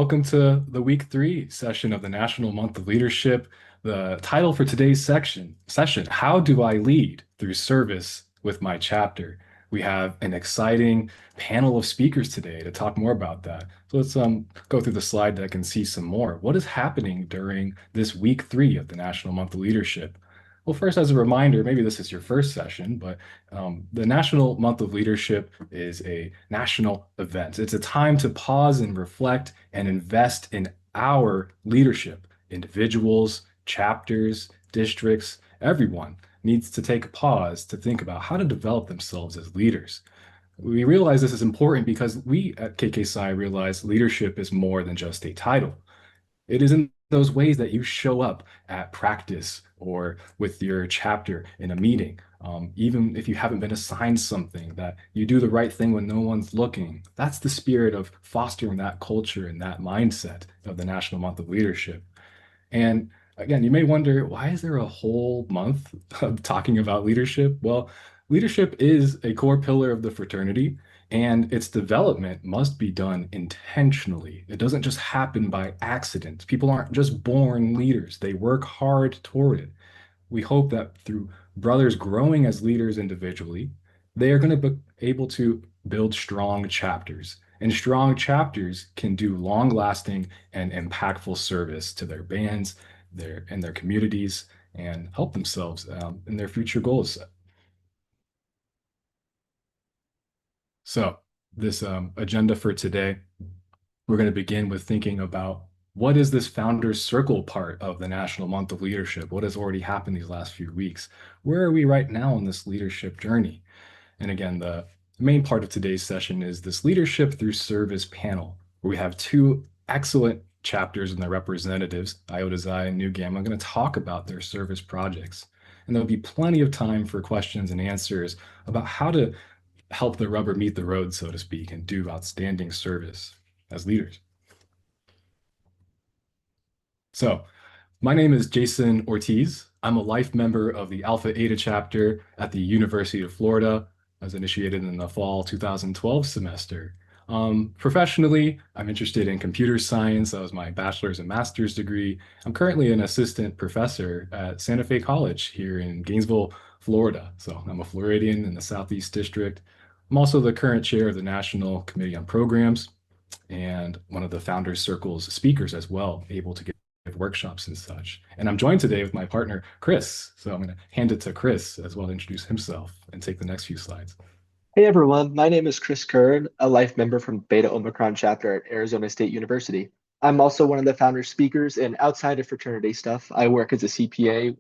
Welcome to the week 3 session of the National Month of Leadership. The title for today's session, How Do I Lead Through Service with My Chapter? We have an exciting panel of speakers today to talk more about that. So let's go through the slide deck and see some more. What is happening during this week 3 of the National Month of Leadership? Well, first, as a reminder, maybe this is your first session, but the National Month of Leadership is a national event. It's a time to pause and reflect and invest in our leadership. Individuals, chapters, districts, everyone needs to take a pause to think about how to develop themselves as leaders. We realize this is important because we at KKSI realize leadership is more than just a title. It is in those ways that you show up at practice or with your chapter in a meeting. Even if you haven't been assigned something, that you do the right thing when no one's looking. That's the spirit of fostering that culture and that mindset of the National Month of Leadership. And again, you may wonder, why is there a whole month of talking about leadership? Well, leadership is a core pillar of the fraternity, and its development must be done intentionally. It doesn't just happen by accident. People aren't just born leaders, they work hard toward it. We hope that through brothers growing as leaders individually, they are going to be able to build strong chapters. And strong chapters can do long-lasting and impactful service to their bands, their communities, and help themselves in their future goals. So, this agenda for today, we're going to begin with thinking about what is this Founders Circle part of the National Month of Leadership? What has already happened these last few weeks? Where are we right now in this leadership journey? And again, the main part of today's session is this Leadership Through Service panel, where we have two excellent chapters and their representatives, Iota, Xi, and Nu Gamma, going to talk about their service projects. And there'll be plenty of time for questions and answers about how to help the rubber meet the road, so to speak, and do outstanding service as leaders. So, my name is Jason Ortiz. I'm a life member of the Alpha Eta chapter at the University of Florida. I was initiated in the fall 2012 semester. Professionally, I'm interested in computer science. That was my bachelor's and master's degree. I'm currently an assistant professor at Santa Fe College here in Gainesville, Florida. So I'm a Floridian in the Southeast District. I'm also the current chair of the National Committee on Programs and one of the Founders Circle's speakers as well, able to give workshops and such. And I'm joined today with my partner, Chris. So I'm going to hand it to Chris as well to introduce himself and take the next few slides. Hey everyone, my name is Chris Curran, a life member from Beta Omicron chapter at Arizona State University. I'm also one of the founder speakers, and outside of fraternity stuff, I work as a CPA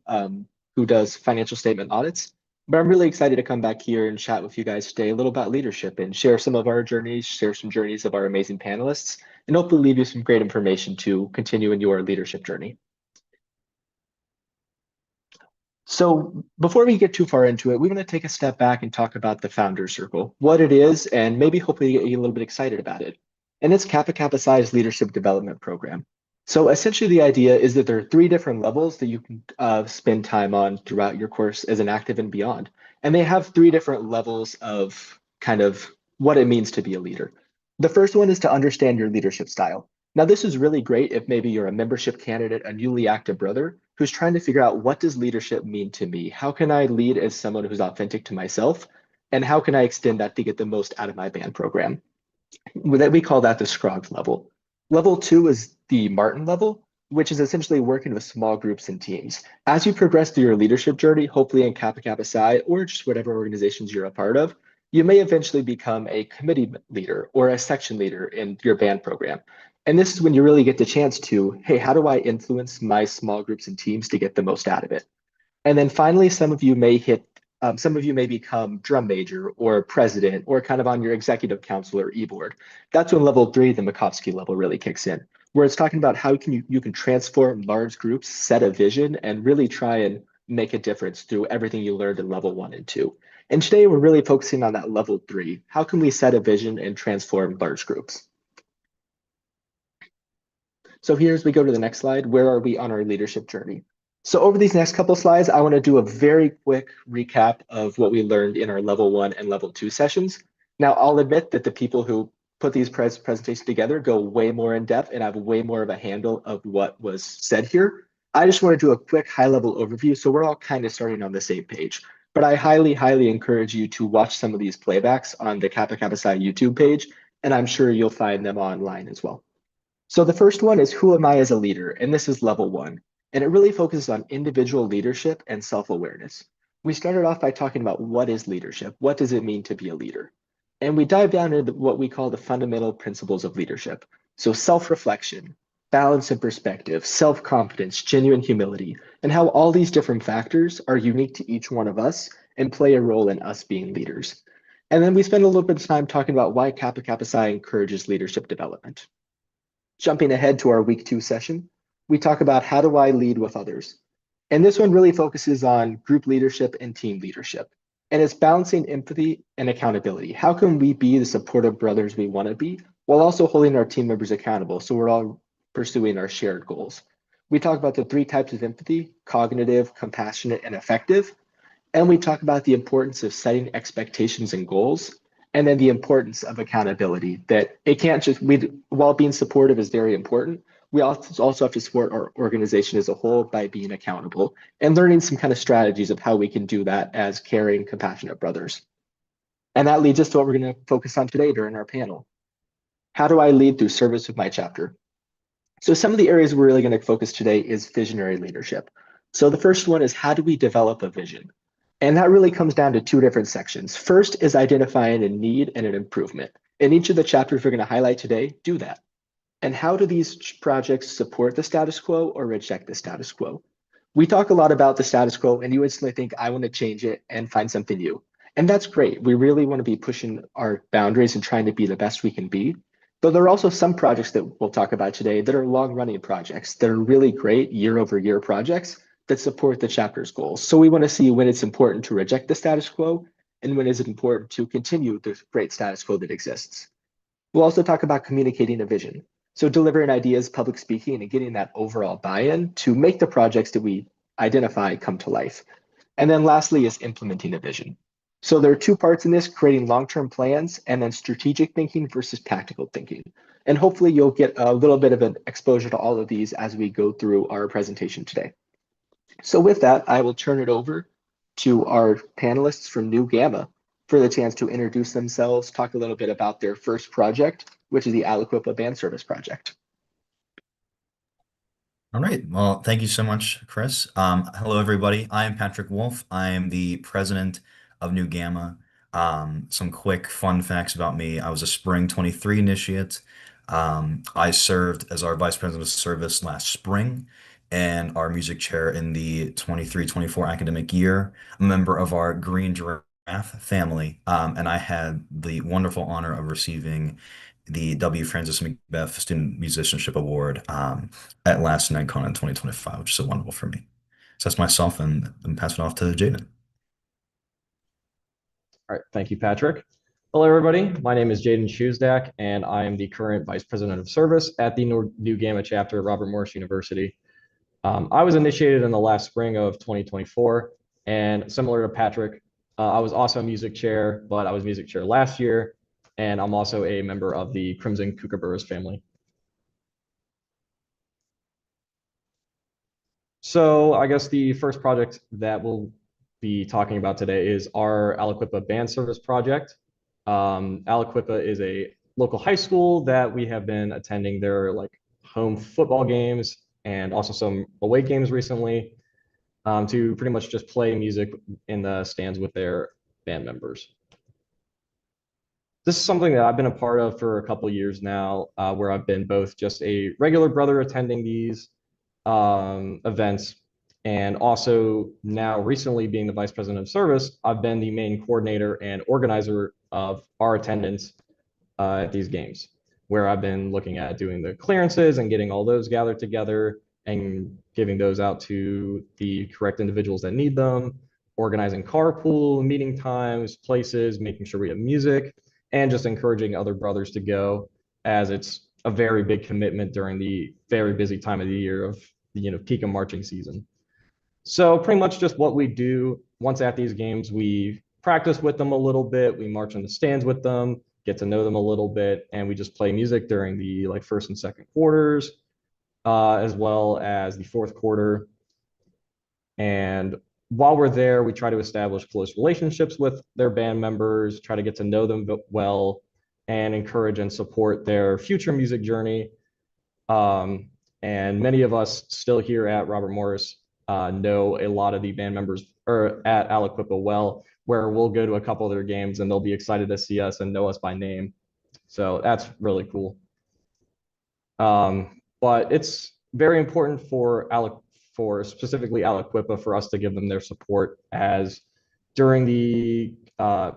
who does financial statement audits. But I'm really excited to come back here and chat with you guys today a little about leadership and share some of our journeys, share some journeys of our amazing panelists, and hopefully leave you some great information to continue in your leadership journey. So before we get too far into it, we want to take a step back and talk about the Founders Circle, what it is, and maybe hopefully get you a little bit excited about it. And it's Kappa Kappa Psi's leadership development program. So essentially the idea is that there are three different levels that you can spend time on throughout your course as an active and beyond. And they have three different levels of kind of what it means to be a leader. The first one is to understand your leadership style. Now, this is really great if maybe you're a membership candidate, a newly active brother who's trying to figure out, what does leadership mean to me? How can I lead as someone who's authentic to myself? And how can I extend that to get the most out of my band program? We call that the Scroggs level. Level 2 is the Martin level, which is essentially working with small groups and teams. As you progress through your leadership journey, hopefully in Kappa Kappa Psi or just whatever organizations you're a part of, you may eventually become a committee leader or a section leader in your band program. And this is when you really get the chance to, hey, how do I influence my small groups and teams to get the most out of it? And then finally, some of you may become drum major or president or kind of on your executive council or e-board. That's when level 3, the Makovsky level, really kicks in, where it's talking about how you can transform large groups, set a vision, and really try and make a difference through everything you learned in level 1 and 2. And today we're really focusing on that level 3. How can we set a vision and transform large groups? So here, as we go to the next slide, where are we on our leadership journey? So over these next couple slides, I want to do a very quick recap of what we learned in our level 1 and level 2 sessions. Now, I'll admit that the people who put these presentations together, go way more in depth, and have way more of a handle of what was said here. I just want to do a quick high-level overview so we're all kind of starting on the same page. But I highly, highly encourage you to watch some of these playbacks on the Kappa Kappa Psi YouTube page, and I'm sure you'll find them online as well. So the first one is who am I as a leader? And this is level one. And it really focuses on individual leadership and self-awareness. We started off by talking about what is leadership? What does it mean to be a leader? And we dive down into what we call the fundamental principles of leadership. So self-reflection, balance and perspective, self-confidence, genuine humility, and how all these different factors are unique to each one of us and play a role in us being leaders. And then we spend a little bit of time talking about why Kappa Kappa Psi encourages leadership development. Jumping ahead to our week 2 session, we talk about how do I lead with others? And this one really focuses on group leadership and team leadership. And it's balancing empathy and accountability. How can we be the supportive brothers we want to be while also holding our team members accountable so we're all pursuing our shared goals? We talk about the 3 types of empathy: cognitive, compassionate, and effective. And we talk about the importance of setting expectations and goals, and then the importance of accountability, that it can't just, while being supportive is very important, we also have to support our organization as a whole by being accountable and learning some kind of strategies of how we can do that as caring, compassionate brothers. And that leads us to what we're going to focus on today during our panel. How do I lead through service with my chapter? So some of the areas we're really going to focus today is visionary leadership. So the first one is, how do we develop a vision? And that really comes down to 2 different sections. First is identifying a need and an improvement. In each of the chapters we're going to highlight today, do that. And how do these projects support the status quo or reject the status quo? We talk a lot about the status quo, and you instantly think, I want to change it and find something new. And that's great. We really want to be pushing our boundaries and trying to be the best we can be. But there are also some projects that we'll talk about today that are long-running projects that are really great year-over-year projects that support the chapter's goals. So we want to see when it's important to reject the status quo and when is it important to continue the great status quo that exists. We'll also talk about communicating a vision. So delivering ideas, public speaking, and getting that overall buy-in to make the projects that we identify come to life. And then lastly is implementing a vision. So there are 2 parts in this: creating long-term plans and then strategic thinking versus tactical thinking. And hopefully you'll get a little bit of an exposure to all of these as we go through our presentation today. So with that, I will turn it over to our panelists from Nu Gamma for the chance to introduce themselves, talk a little bit about their first project, which is the Aliquippa Band Service Project. All right. Well, thank you so much, Chris. Hello, everybody. I am Patrick Wolfe. I am the president of Nu Gamma. Some quick fun facts about me. I was a Spring 23 initiate. I served as our vice president of service last spring and our music chair in the 23-24 academic year, a member of our Green Giraffe family. And I had the wonderful honor of receiving the W. Francis Macbeth Student Musicianship Award at last NetCon in 2025, which is so wonderful for me. So that's myself, and I'm passing it off to Jadon. All right, thank you, Patrick. Hello, everybody. My name is Jadon Siuzdak, and I am the current Vice President of Service at the Nu Gamma chapter at Robert Morris University. I was initiated in the last spring of 2024, and similar to Patrick, I was also a music chair, but I was music chair last year, and I'm also a member of the Crimson Kookaburras family. So I guess the first project that we'll be talking about today is our Aliquippa Band Service project. Aliquippa is a local high school that we have been attending their home football games and also some away games recently to pretty much just play music in the stands with their band members. This is something that I've been a part of for a couple of years now, where I've been both just a regular brother attending these events, and also now recently being the vice president of service, I've been the main coordinator and organizer of our attendance at these games, where I've been looking at doing the clearances and getting all those gathered together and giving those out to the correct individuals that need them, organizing carpool, meeting times, places, making sure we have music, and just encouraging other brothers to go, as it's a very big commitment during the very busy time of the year of peak of marching season. So pretty much just what we do once at these games, we practice with them a little bit, we march in the stands with them, get to know them a little bit, and we just play music during the like first and second quarters, as well as the fourth quarter. And while we're there, we try to establish close relationships with their band members, try to get to know them well, and encourage and support their future music journey. And many of us still here at Robert Morris know a lot of the band members or at Aliquippa well, where we'll go to a couple of their games and they'll be excited to see us and know us by name. So that's really cool. But it's very important for specifically Aliquippa for us to give them their support, as during the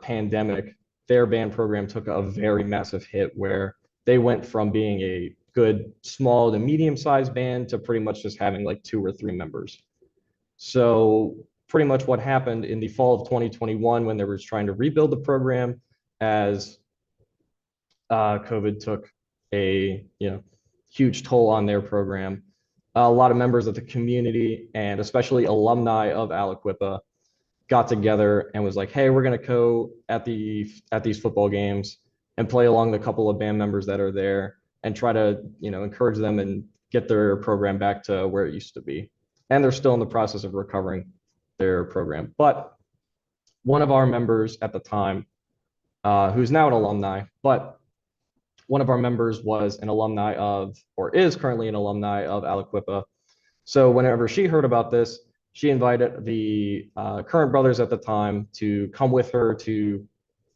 pandemic, their band program took a very massive hit where they went from being a good small to medium-sized band to pretty much just having like 2 or 3 members. So pretty much what happened in the fall of 2021 when they were trying to rebuild the program, as COVID took a huge toll on their program. A lot of members of the community and especially alumni of Aliquippa got together and was like, hey, we're going to go at these football games and play along the couple of band members that are there and try to encourage them and get their program back to where it used to be. And they're still in the process of recovering their program. But one of our members at the time, who's now an alumni, but one of our members was an alumni of, or is currently an alumni of Aliquippa. So whenever she heard about this, she invited the current brothers at the time to come with her to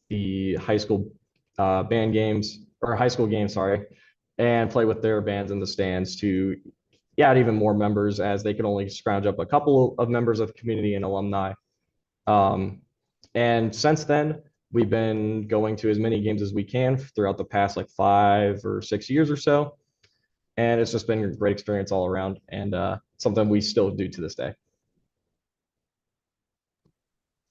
the high school band games, or high school games, sorry, and play with their bands in the stands to add even more members, as they could only scrounge up a couple of members of the community and alumni. And since then, we've been going to as many games as we can throughout the past like 5 or 6 years or so. And it's just been a great experience all around, and something we still do to this day.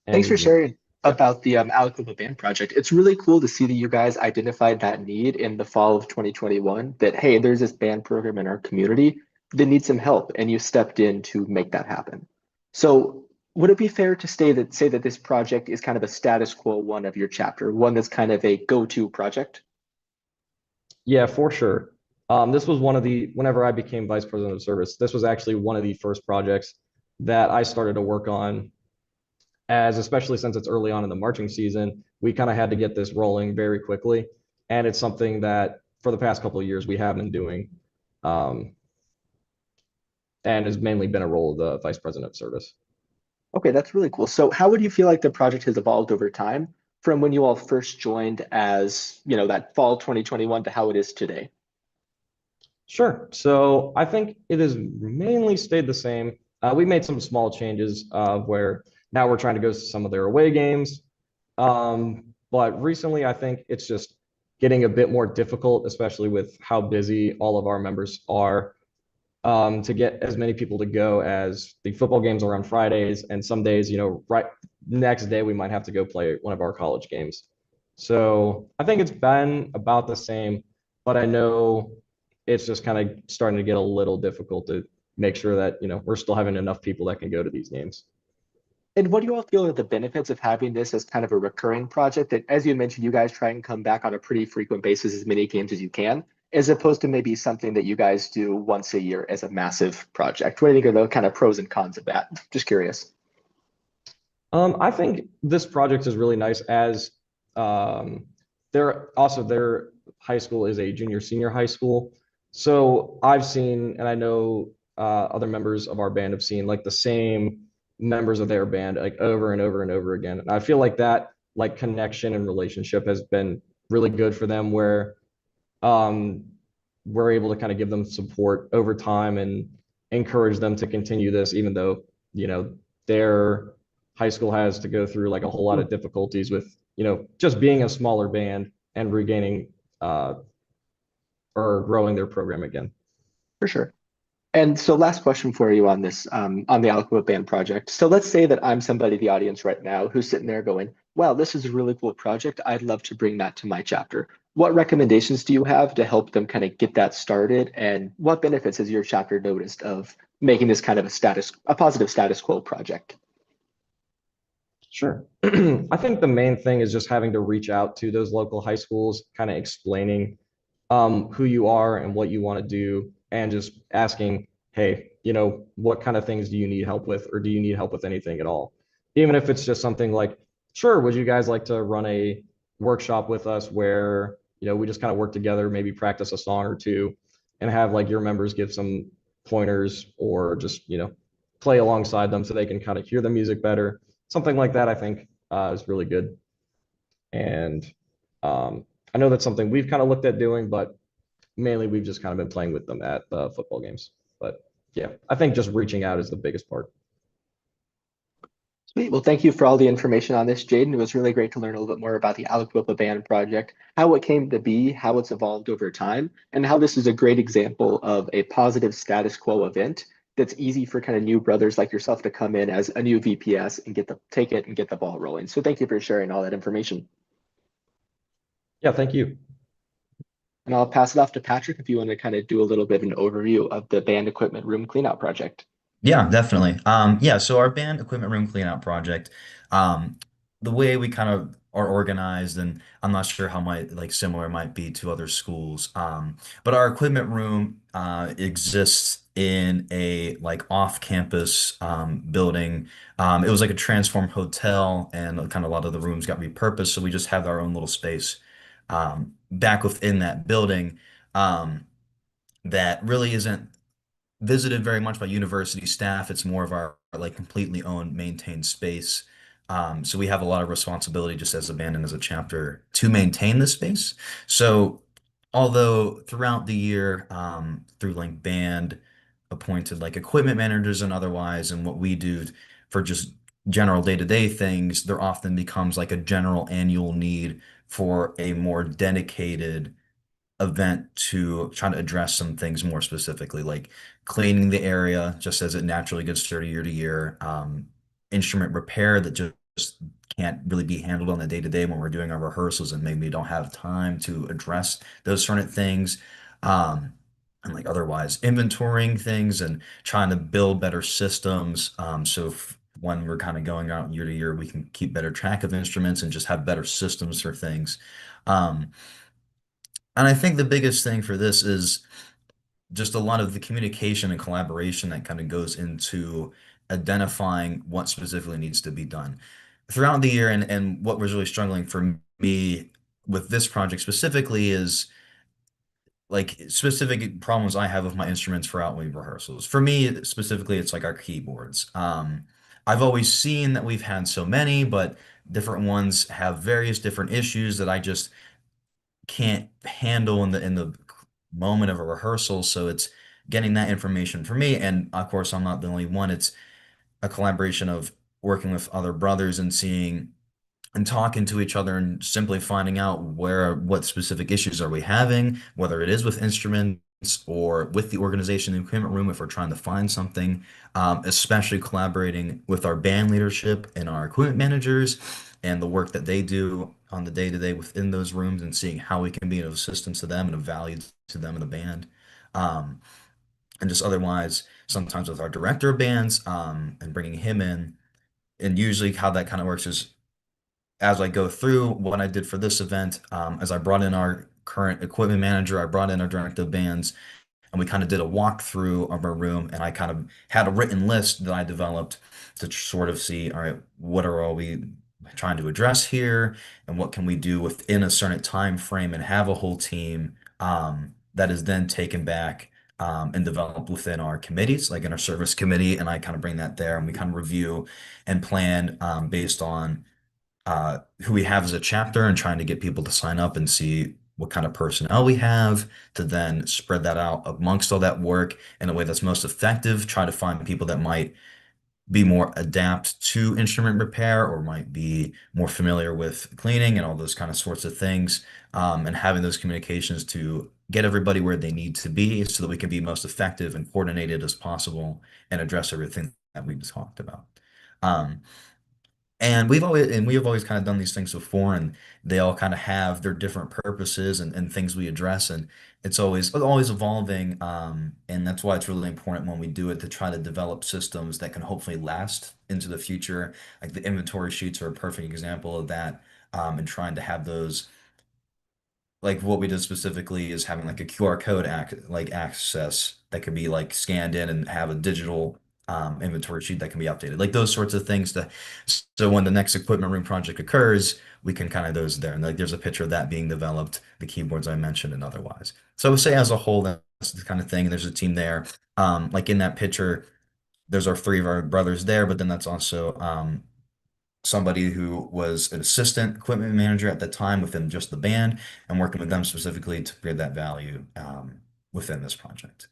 Thanks for sharing about the Aliquippa Band Project. It's really cool to see that you guys identified that need in the fall of 2021, that, hey, there's this band program in our community that needs some help, and you stepped in to make that happen. So would it be fair to say that this project is kind of a status quo one of your chapter, one that's kind of a go-to project? Yeah, for sure. This was whenever I became vice president of service, this was actually one of the first projects that I started to work on, as especially since it's early on in the marching season, we kind of had to get this rolling very quickly. And it's something that for the past couple of years we have been doing, and has mainly been a role of the vice president of service. Okay, that's really cool. So how would you feel like the project has evolved over time from when you all first joined as, that fall 2021 to how it is today? Sure. So I think it has mainly stayed the same. We made some small changes where now we're trying to go to some of their away games. But recently, I think it's just getting a bit more difficult, especially with how busy all of our members are, to get as many people to go, as the football games are on Fridays, and some days, right next day, we might have to go play one of our college games. So I think it's been about the same, but I know it's just kind of starting to get a little difficult to make sure that, we're still having enough people that can go to these games. And what do you all feel are the benefits of having this as kind of a recurring project that, as you mentioned, you guys try and come back on a pretty frequent basis, as many games as you can, as opposed to maybe something that you guys do once a year as a massive project? What do you think are the kind of pros and cons of that? Just curious. I think this project is really nice, as their high school is a junior senior high school. So I've seen, and I know other members of our band have seen like the same members of their band like over and over and over again. And I feel like that like connection and relationship has been really good for them, where we're able to kind of give them support over time and encourage them to continue this, even though, their high school has to go through like a whole lot of difficulties with, just being a smaller band and regaining or growing their program again. For sure. And so last question for you on this, on the Aliquippa Band project. So let's say that I'm somebody in the audience right now who's sitting there going, wow, this is a really cool project. I'd love to bring that to my chapter. What recommendations do you have to help them kind of get that started? And what benefits has your chapter noticed of making this kind of a positive status quo project? Sure. I think the main thing is just having to reach out to those local high schools, kind of explaining who you are and what you want to do, and just asking, hey, what kind of things do you need help with, or do you need help with anything at all? Even if it's just something like, sure, would you guys like to run a workshop with us where, we just kind of work together, maybe practice a song or two, and have like your members give some pointers or just, play alongside them so they can kind of hear the music better. Something like that, I think, is really good. And I know that's something we've kind of looked at doing, but mainly we've just kind of been playing with them at the football games. But yeah, I think just reaching out is the biggest part. Sweet. Well, thank you for all the information on this, Jadon. It was really great to learn a little bit more about the Aliquippa Band project, how it came to be, how it's evolved over time, and how this is a great example of a positive status quo event that's easy for kind of new brothers like yourself to come in as a new VPS and take it and get the ball rolling. So thank you for sharing all that information. Yeah, thank you. And I'll pass it off to Patrick if you want to kind of do a little bit of an overview of the band equipment room cleanout project. Yeah, definitely. Yeah, so our band equipment room cleanout project, um, the way we kind of are organized, and I'm not sure how similar it might be to other schools. But our equipment room exists in a like off-campus building. It was like a transformed hotel, and kind of a lot of the rooms got repurposed, so we just have our own little space back within that building. Um, that really isn't visited very much by university staff. It's more of our like completely owned, maintained space. So we have a lot of responsibility just as a band and as a chapter to maintain the space. So although throughout the year, through like band appointed like equipment managers and otherwise, and what we do for just general day-to-day things, there often becomes like a general annual need for a more dedicated event to try to address some things more specifically, like cleaning the area just as it naturally gets dirty year to year, instrument repair that just can't really be handled on the day to day when we're doing our rehearsals and maybe we don't have time to address those certain things. Um, and like otherwise inventorying things and trying to build better systems. So when we're kind of going out year to year, we can keep better track of instruments and just have better systems for things. Um, and I think the biggest thing for this is just a lot of the communication and collaboration that kind of goes into identifying what specifically needs to be done throughout the year. And what was really struggling for me with this project specifically is like specific problems I have with my instruments for outway rehearsals. For me specifically, it's like our keyboards. I've always seen that we've had so many, but different ones have various different issues that I just can't handle in the moment of a rehearsal. So it's getting that information for me. And of course, I'm not the only one. It's a collaboration of working with other brothers and seeing and talking to each other and simply finding out what specific issues are we having, whether it is with instruments or with the organization in the equipment room if we're trying to find something, especially collaborating with our band leadership and our equipment managers and the work that they do on the day-to-day within those rooms and seeing how we can be of assistance to them and of value to them in the band. Um, and just otherwise, sometimes with our director of bands, and bringing him in. And usually how that kind of works is as I go through what I did for this event, as I brought in our current equipment manager, I brought in our director of bands, and we kind of did a walkthrough of our room, and I kind of had a written list that I developed to sort of see, all right, what are all we trying to address here, and what can we do within a certain time frame, and have a whole team that is then taken back and developed within our committees, like in our service committee, and I kind of bring that there, and we kind of review and plan based on who we have as a chapter and trying to get people to sign up and see what kind of personnel we have to then spread that out amongst all that work in a way that's most effective. Try to find people that might be more adapt to instrument repair or might be more familiar with cleaning and all those kind of sorts of things. And having those communications to get everybody where they need to be so that we can be most effective and coordinated as possible and address everything that we've talked about. Um, And we have always kind of done these things before, and they all kind of have their different purposes and things we address, and it's always evolving. And that's why it's really important when we do it to try to develop systems that can hopefully last into the future. Like the inventory sheets are a perfect example of that. And trying to have those, like what we did specifically is having like a QR code access that can be like scanned in and have a digital inventory sheet that can be updated. Like those sorts of things to so when the next equipment room project occurs, we can kind of those there. And like there's a picture of that being developed, the keyboards I mentioned and otherwise. So I would say as a whole, that's the kind of thing. There's a team there. Like in that picture, there's our three of our brothers there, but then that's also somebody who was an assistant equipment manager at the time within just the band and working with them specifically to create that value within this project.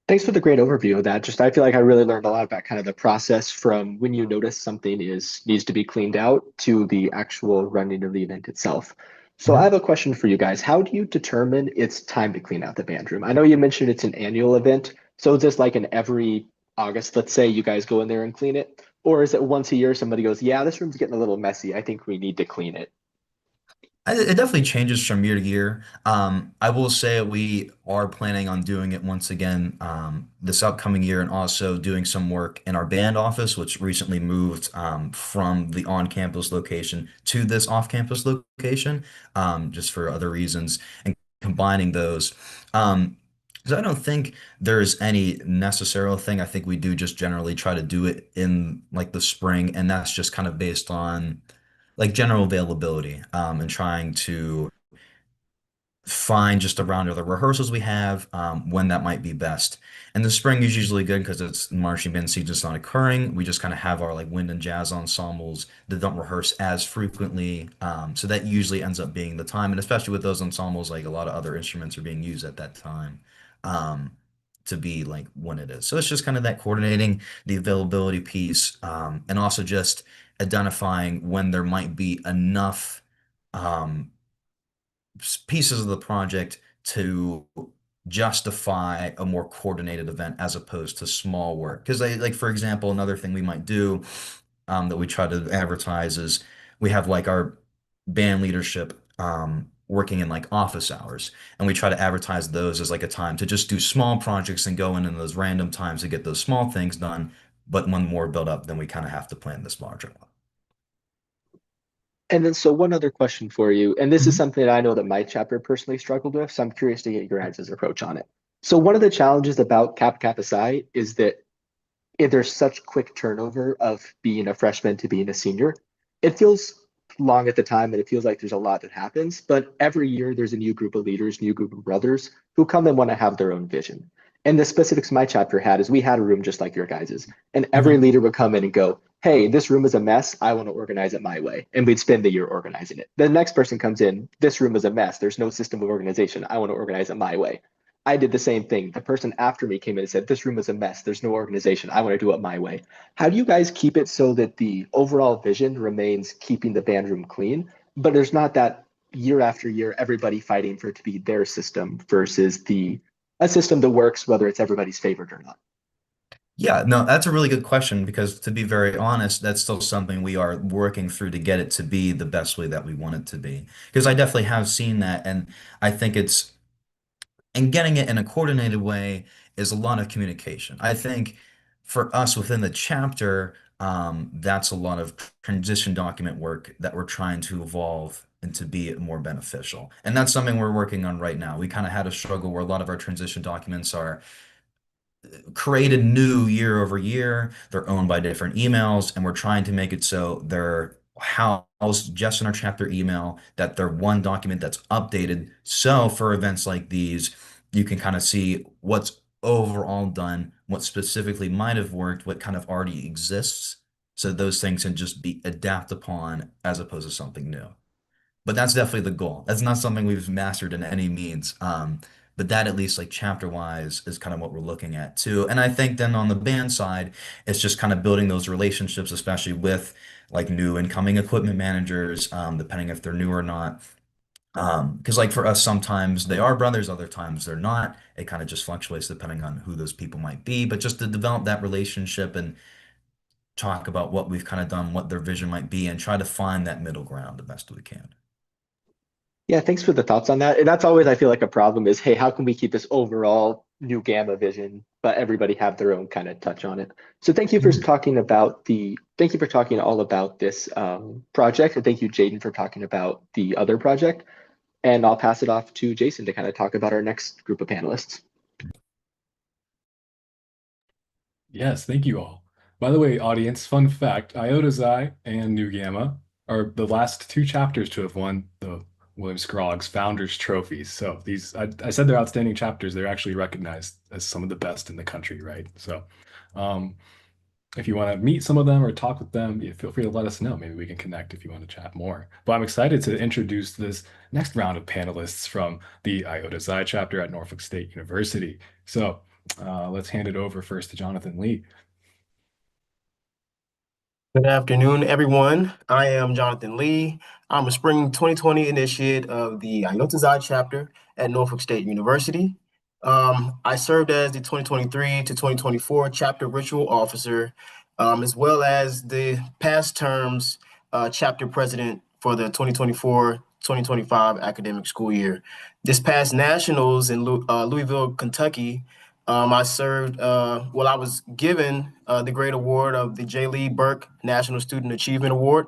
Thanks for the great overview of that. Just I feel like I really learned a lot about kind of the process from when you notice something is needs to be cleaned out to the actual running of the event itself. So I Mhm. have a question for you guys. How do you determine it's time to clean out the band room? I know you mentioned it's an annual event. So is this like an every August, let's say you guys go in there and clean it? Or is it once a year somebody goes, yeah, this room's getting a little messy. I think we need to clean it. It definitely changes from year to year. I will say we are planning on doing it once again this upcoming year and also doing some work in our band office, which recently moved from the on-campus location to this off-campus location just for other reasons and combining those. Um, because I don't think there's any necessary thing. I think we do just generally try to do it in like the spring, and that's just kind of based on like general availability and trying to find just around the rehearsals we have when that might be best. And the spring is usually good because it's marching band season's not occurring. We just kind of have our like wind and jazz ensembles that don't rehearse as frequently. So that usually ends up being the time. And especially with those ensembles, like a lot of other instruments are being used at that time. Um, to be like when it is. So it's just kind of that coordinating the availability piece, and also just identifying when there might be enough um, pieces of the project to justify a more coordinated event as opposed to small work. Because like for example, another thing we might do that we try to advertise is we have like our band leadership working in like office hours, and we try to advertise those as like a time to just do small projects and go in those random times to get those small things done. But when more build up, then we kind of have to plan this larger And then, so one other question for you, and this is one. something that I know that my chapter personally struggled with, so I'm curious to get your guys' approach on it. So one of the challenges about Kappa Kappa Psi is that there's such quick turnover of being a freshman to being a senior. It feels long at the time and it feels like there's a lot that happens, but every year there's a new group of leaders, new group of brothers who come and want to have their own vision. And the specifics my chapter had is we had a room just like your guys's, and every Mhm. leader would come in and go, hey, this room is a mess. I want to organize it my way. And we'd spend the year organizing it. The next person comes in, this room is a mess. There's no system of organization. I want to organize it my way. I did the same thing. The person after me came in and said, this room is a mess. There's no organization. I want to do it my way. How do you guys keep it so that the overall vision remains keeping the band room clean, but there's not that year after year, everybody fighting for it to be their system versus the a system that works, whether it's everybody's favorite or not? Yeah, no, that's a really good question because to be very honest, that's still something we are working through to get it to be the best way that we want it to be. Because I definitely have seen that, and I think it's and getting it in a coordinated way is a lot of communication. I think for us within the chapter, that's a lot of transition document work that we're trying to evolve and to be more beneficial. And that's something we're working on right now. We kind of had a struggle where a lot of our transition documents are created new year over year. They're owned by different emails, and we're trying to make it so they're housed just in our chapter email, that they're one document that's updated. So for events like these, you can kind of see what's overall done, what specifically might have worked, what kind of already exists. So those things can just be adapt upon as opposed to something new. But that's definitely the goal. That's not something we've mastered in any means. But that at least like chapter wise is kind of what we're looking at too. And I think then on the band side, it's just kind of building those relationships, especially with like new incoming equipment managers, depending if they're new or not. Because like for us, sometimes they are brothers, other times they're not. It kind of just fluctuates depending on who those people might be. But just to develop that relationship and talk about what we've kind of done, what their vision might be, and try to find that middle ground the best we can. Yeah, thanks for the thoughts on that. And that's always, I feel like, a problem is, hey, how can we keep this overall new Gamma vision, but everybody have their own kind of touch on it. So thank you for thank you for talking all about this project. And thank you, Jadon, for talking about the other project. And I'll pass it off to Jason to kind of talk about our next group of panelists. Yes, thank you all. By the way, audience, fun fact, Iota Xi and Nu Gamma are the last two chapters to have won the William Scroggs Founders Trophies. So I said they're outstanding chapters. They're actually recognized as some of the best in the country, right? So um, if you want to meet some of them or talk with them, feel free to let us know. Maybe we can connect if you want to chat more. But I'm excited to introduce this next round of panelists from the Iota Xi chapter at Norfolk State University. So let's hand it over first to Jonathan Lee. Good afternoon, everyone. I am Jonathan Lee. I'm a spring 2020 initiate of the Iota Xi chapter at Norfolk State University. I served as the 2023 to 2024 chapter ritual officer, as well as the past terms chapter president for the 2024-2025 academic school year. This past nationals in Louisville, Kentucky, I served, I was given the great award of the J. Lee Burke National Student Achievement Award.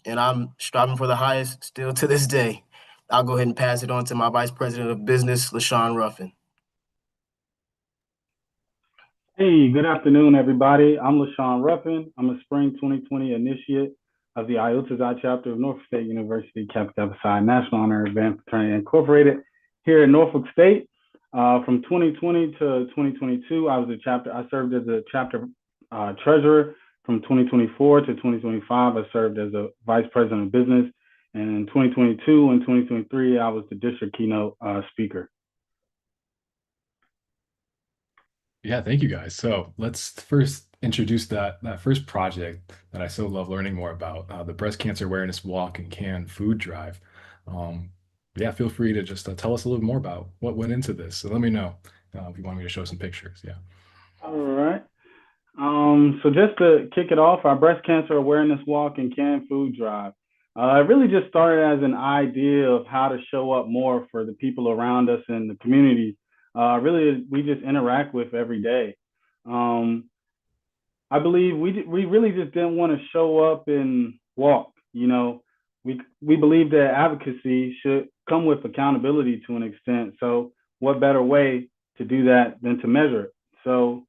And I'm striving for the highest still to this day. I'll go ahead and pass it on to my Vice President of Business, LaShaun Ruffin. Hey, good afternoon, everybody. I'm LaShaun Ruffin. I'm a spring 2020 initiate of the Iota Xi chapter of Norfolk State University Kappa Kappa Psi National Honor Advanced Fraternity Incorporated here in Norfolk State. From 2020 to 2022, I served as a chapter treasurer. From 2024 to 2025, I served as a vice president of business. And in 2022 and 2023, I was the district keynote speaker. Yeah, thank you guys. So let's first introduce that first project that I so love learning more about, the Breast Cancer Awareness Walk and Can Food Drive. Yeah, feel free to just tell us a little more about what went into this. So let me know if you want me to show some pictures. Yeah. All right. So just to kick it off, our Breast Cancer Awareness Walk and Canned Food Drive. It really just started as an idea of how to show up more for the people around us in the communities. Really, we just interact with every day. I believe we really just didn't want to show up and walk. You know, we believe that advocacy should come with accountability to an extent. So what better way to do that than to measure it? So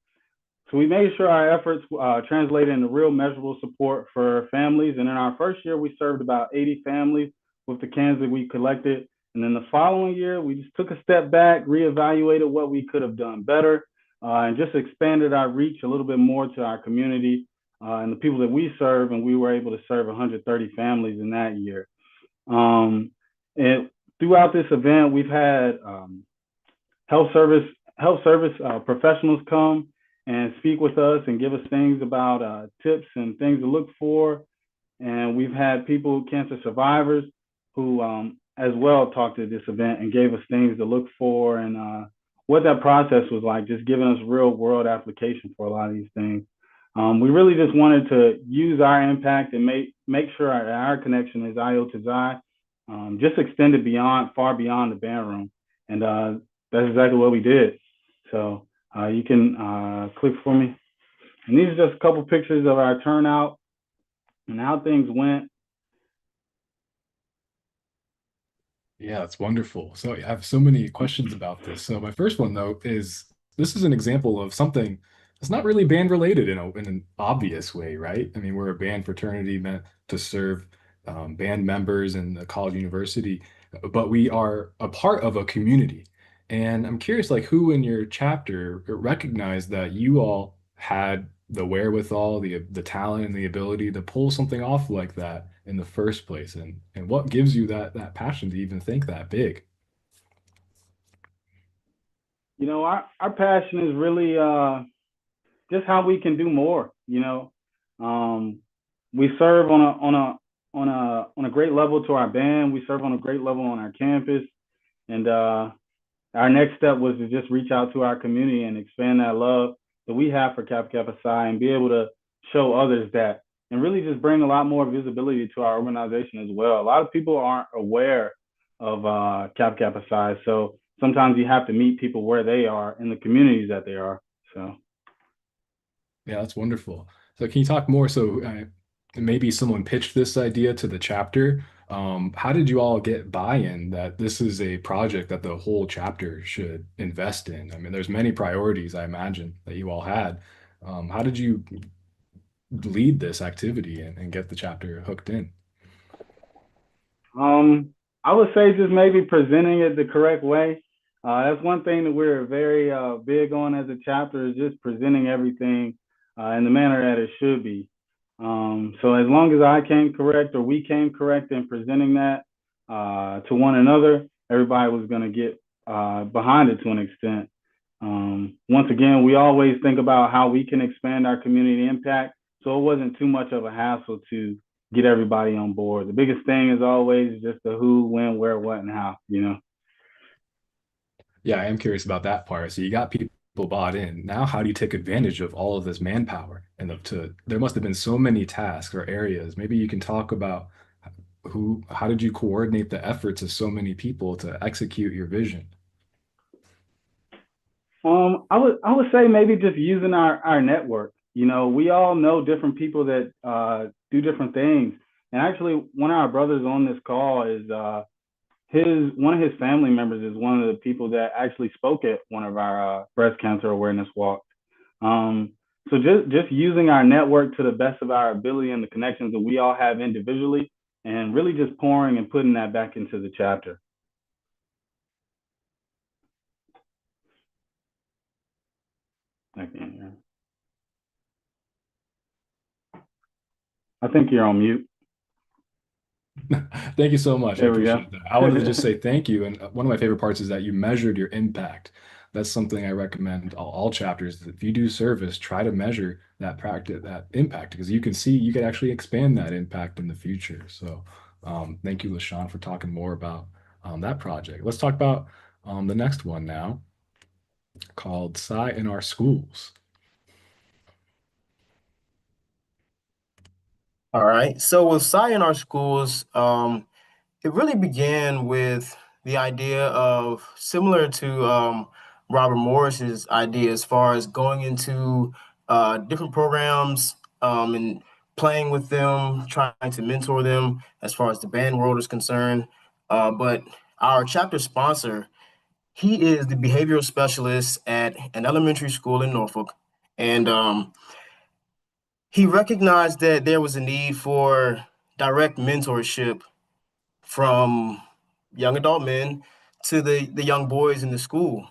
we made sure our efforts translated into real measurable support for families. And in our first year, we served about 80 families with the cans that we collected. And then the following year, we just took a step back, reevaluated what we could have done better, and just expanded our reach a little bit more to our community and the people that we serve. And we were able to serve 130 families in that year. And throughout this event, we've had health service professionals come and speak with us and give us things about tips and things to look for. And we've had people, cancer survivors, who as well talked at this event and gave us things to look for and what that process was like, just giving us real world application for a lot of these things. We really just wanted to use our impact and make sure our connection is Iota Xi, just extended far beyond the band room. And that's exactly what we did. So you can click for me. And these are just a couple pictures of our turnout and how things went. Yeah, that's wonderful. So I have so many questions about this. So my first one though is this is an example of something that's not really band related in an obvious way, right? I mean, we're a band fraternity meant to serve band members in the college university, but we are a part of a community. And I'm curious, like, who in your chapter recognized that you all had the wherewithal, the talent, and the ability to pull something off like that in the first place, and what gives you that passion to even think that big? You know, our passion is really just how we can do more. You know, we serve on a great level to our band. We serve on a great level on our campus, and our next step was to just reach out to our community and expand that love that we have for Kappa Kappa Psi and be able to show others that, and really just bring a lot more visibility to our organization as well. A lot of people aren't aware of Kappa Kappa Psi, so sometimes you have to meet people where they are in the communities that they are. So Yeah, that's wonderful. So can you talk more? So maybe someone pitched this idea to the chapter. How did you all get buy-in that this is a project that the whole chapter should invest in? I mean, there's many priorities, I imagine, that you all had. How did you lead this activity and get the chapter hooked in? I would say just maybe presenting it the correct way. That's one thing that we're very big on as a chapter, is just presenting everything in the manner that it should be. So as long as I came correct, or we came correct in presenting that to one another, everybody was going to get behind it to an extent. Once again, we always think about how we can expand our community impact. So it wasn't too much of a hassle to get everybody on board. The biggest thing is always just the who, when, where, what, and how, you know? Yeah, I am curious about that part. So you got people bought in. Now, how do you take advantage of all of this manpower? And there must have been so many tasks or areas. Maybe you can talk about how did you coordinate the efforts of so many people to execute your vision? I would say maybe just using our network. You know, we all know different people that do different things. And actually, one of our brothers on this call is his one of his family members is one of the people that actually spoke at one of our breast cancer awareness walks. Um, so just using our network to the best of our ability and the connections that we all have individually, and really just pouring and putting that back into the chapter. I can't hear. I think you're on mute. Thank you so much. I There we go. appreciate that. I wanted to just say thank you. And one of my favorite parts is that you measured your impact. That's something I recommend all chapters. If you do service, try to measure that practice, that impact, because you can see you can actually expand that impact in the future. So thank you, LaShaun, for talking more about that project. Let's talk about the next one now, called Psi in Our Schools. All right. So with Psi in our schools, it really began with the idea of similar to Robert Morris's idea as far as going into different programs and playing with them, trying to mentor them as far as the band world is concerned. But our chapter sponsor, he is the behavioral specialist at an elementary school in Norfolk. And he recognized that there was a need for direct mentorship from young adult men to the young boys in the school.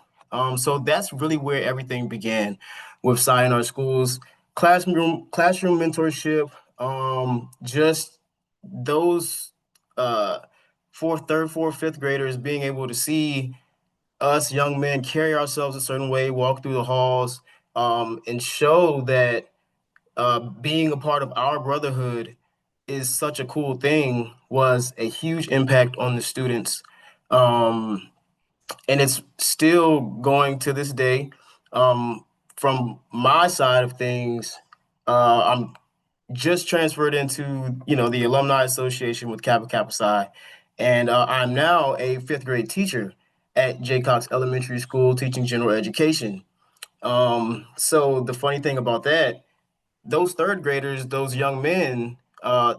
So that's really where everything began with Psi in our schools, classroom mentorship, just those uh, fourth, fifth graders being able to see us young men carry ourselves a certain way, walk through the halls, and show that being a part of our brotherhood is such a cool thing was a huge impact on the students. Um, and it's still going to this day. From my side of things, I'm just transferred into, the Alumni Association with Kappa Kappa Psi. And I'm now a fifth grade teacher at Jaycox Elementary School teaching general education. So the funny thing about that, those third graders, those young men,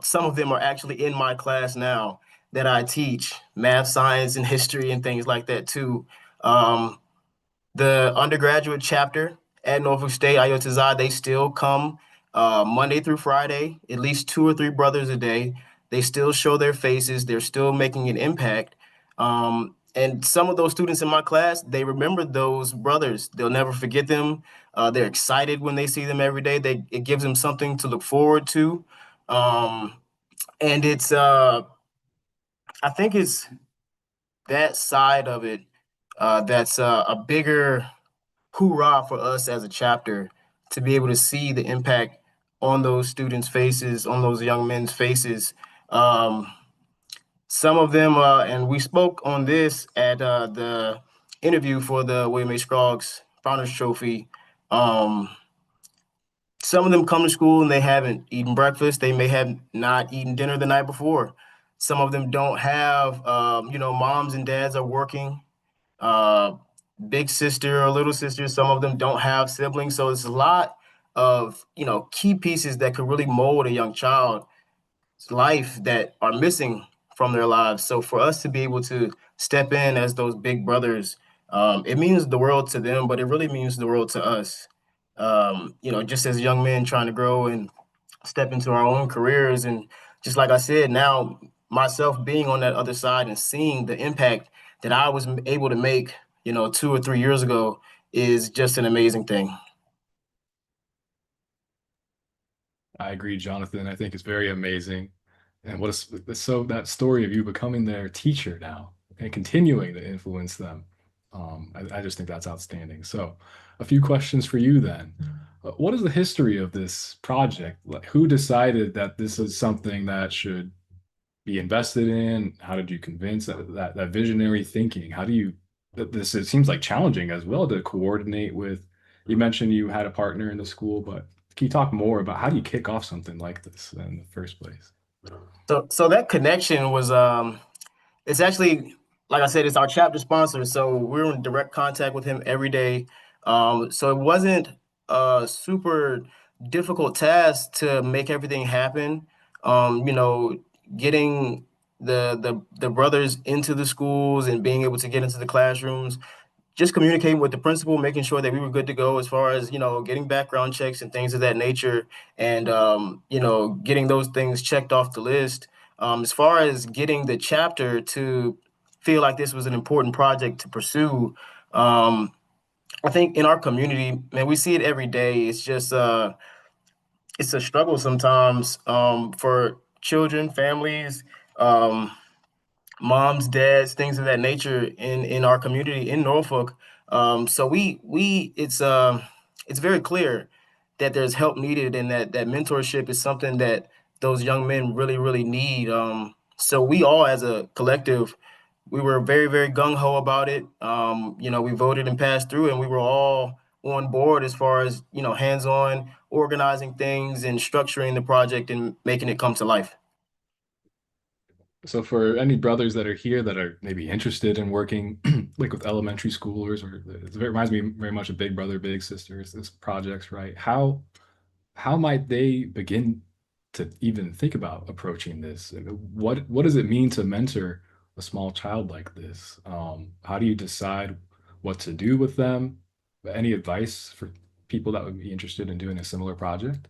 some of them are actually in my class now that I teach math, science, and history and things like that too. Um, the undergraduate chapter at Norfolk State, Iota Zeta, they still come Monday through Friday, at least 2 or 3 brothers a day. They still show their faces. They're still making an impact. And some of those students in my class, they remember those brothers. They'll never forget them. They're excited when they see them every day. It gives them something to look forward to. Um, and I think it's that side of it that's a bigger hoorah for us as a chapter to be able to see the impact on those students' faces, on those young men's faces. Um, some of them, and we spoke on this at the interview for the William A. Scroggs Founders Trophy. Um, some of them come to school and they haven't eaten breakfast. They may have not eaten dinner the night before. Some of them don't have, moms and dads are working. Uh, Big sister or little sister. Some of them don't have siblings. So it's a lot of, key pieces that could really mold a young child's life that are missing from their lives. So for us to be able to step in as those big brothers, it means the world to them, but it really means the world to us. Just as young men trying to grow and step into our own careers. And just like I said, now myself being on that other side and seeing the impact that I was able to make, 2 or 3 years ago is just an amazing thing. I agree, Jonathan. I think it's very amazing. And so that story of you becoming their teacher now and continuing to influence them. I just think that's outstanding. So, a few questions for you then. What is the history of this project? Like, who decided that this is something that should be invested in? How did you convince that visionary thinking? How do you this it seems like challenging as well to coordinate with you mentioned you had a partner in the school, but can you talk more about how do you kick off something like this in the first place? So that connection was it's actually, like I said, it's our chapter sponsor. So we're in direct contact with him every day. So it wasn't a super difficult task to make everything happen. Getting the brothers into the schools and being able to get into the classrooms, just communicating with the principal, making sure that we were good to go as far as, getting background checks and things of that nature, and, getting those things checked off the list. As far as getting the chapter to feel like this was an important project to pursue, I think in our community, man, we see it every day. It's just, it's a struggle sometimes for children, families. Um, Moms, dads, things of that nature in our community in Norfolk. So it's very clear that there's help needed and that mentorship is something that those young men really, really need. So we all as a collective, we were very, very gung ho about it. We voted and passed through, and we were all on board as far as, hands on organizing things and structuring the project and making it come to life. So for any brothers that are here that are maybe interested in working like with elementary schoolers, or it reminds me very much of Big Brother, Big Sisters, this projects, right? How might they begin to even think about approaching this? I mean, what does it mean to mentor a small child like this? How do you decide what to do with them? Any advice for people that would be interested in doing a similar project?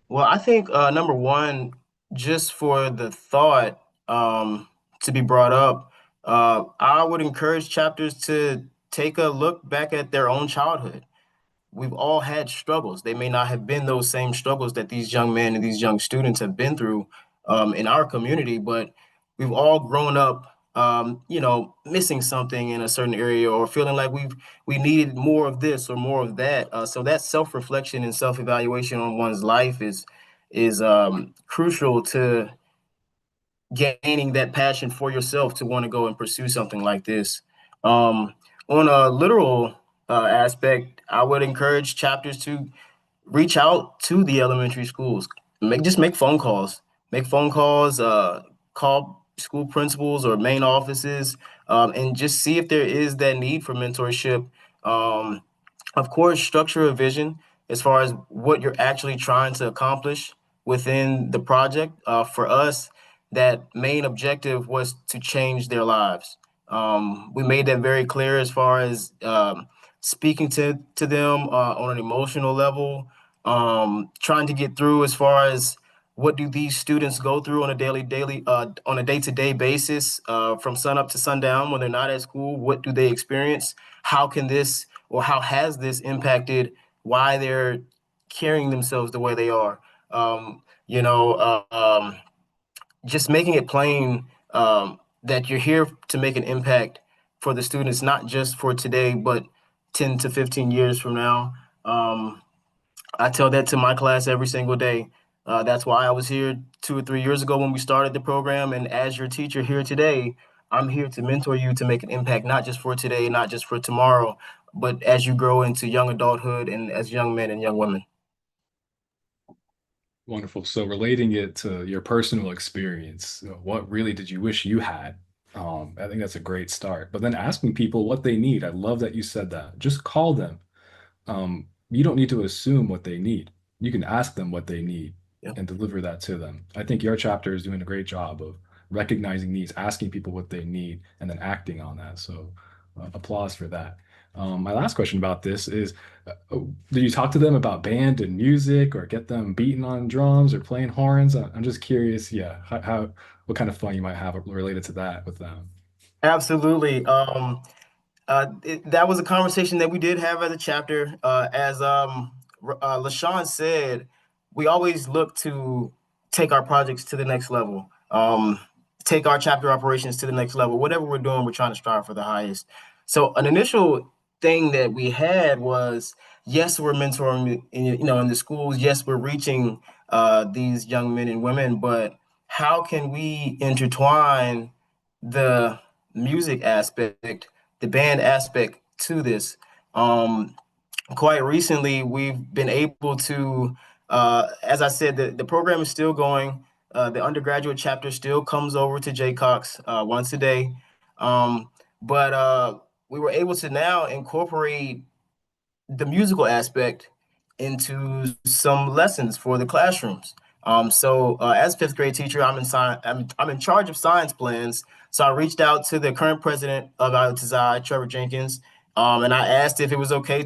Well, I think number one, just for the thought to be brought up, I would encourage chapters to take a look back at their own childhood. We've all had struggles. They may not have been those same struggles that these young men and these young students have been through in our community, but we've all grown up, missing something in a certain area or feeling like we needed more of this or more of that. So that self-reflection and self-evaluation on one's life is crucial to gaining that passion for yourself to want to go and pursue something like this. On a literal aspect, I would encourage chapters to reach out to the elementary schools. Make phone calls. Make phone calls. Call school principals or main offices, and just see if there is that need for mentorship. Um, of course, structure a vision as far as what you're actually trying to accomplish within the project. For us, that main objective was to change their lives. We made that very clear as far as speaking to them on an emotional level, trying to get through as far as what do these students go through on a on a day-to-day basis from sun up to sundown when they're not at school. What do they experience? How can this or how has this impacted why they're carrying themselves the way they are? Um, you know, uh, um, just making it plain that you're here to make an impact for the students, not just for today, but 10 to 15 years from now. I tell that to my class every single day. That's why I was here 2 or 3 years ago when we started the program. And as your teacher here today, I'm here to mentor you to make an impact, not just for today, not just for tomorrow, but as you grow into young adulthood and as young men and young women. Wonderful. So relating it to your personal experience, what really did you wish you had? I think that's a great start. But then asking people what they need. I love that you said that. Just call them. You don't need to assume what they need. You can ask them what they need Yeah. and deliver that to them. I think your chapter is doing a great job of recognizing needs, asking people what they need, and then acting on that. So, applause for that. My last question about this is, did you talk to them about band and music, or get them beating on drums or playing horns? I'm just curious, yeah, what kind of fun you might have related to that with them. Absolutely. That was a conversation that we did have as a chapter. As LaShaun said, we always look to take our projects to the next level, take our chapter operations to the next level. Whatever we're doing, we're trying to strive for the highest. So an initial thing that we had was, yes, we're mentoring in the schools. Yes, we're reaching these young men and women, but how can we intertwine the music aspect, the band aspect to this? Um, Quite recently, we've been able to, as I said, the program is still going. The undergraduate chapter still comes over to Jaycox once a day. But we were able to now incorporate the musical aspect into some lessons for the classrooms. So as fifth grade teacher, I'm in charge of science plans. So I reached out to the current president of Iota, Trevor Jenkins, and I asked if it was okay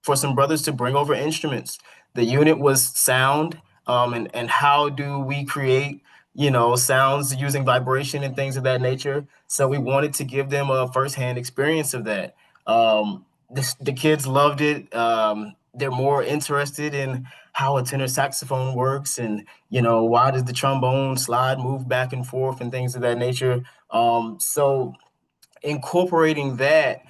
for some brothers to bring over instruments. The unit was sound, and how do we create sounds using vibration and things of that nature. So we wanted to give them a firsthand experience of that. The kids loved it. They're more interested in how a tenor saxophone works, and why does the trombone slide, move back and forth, and things of that nature. So incorporating that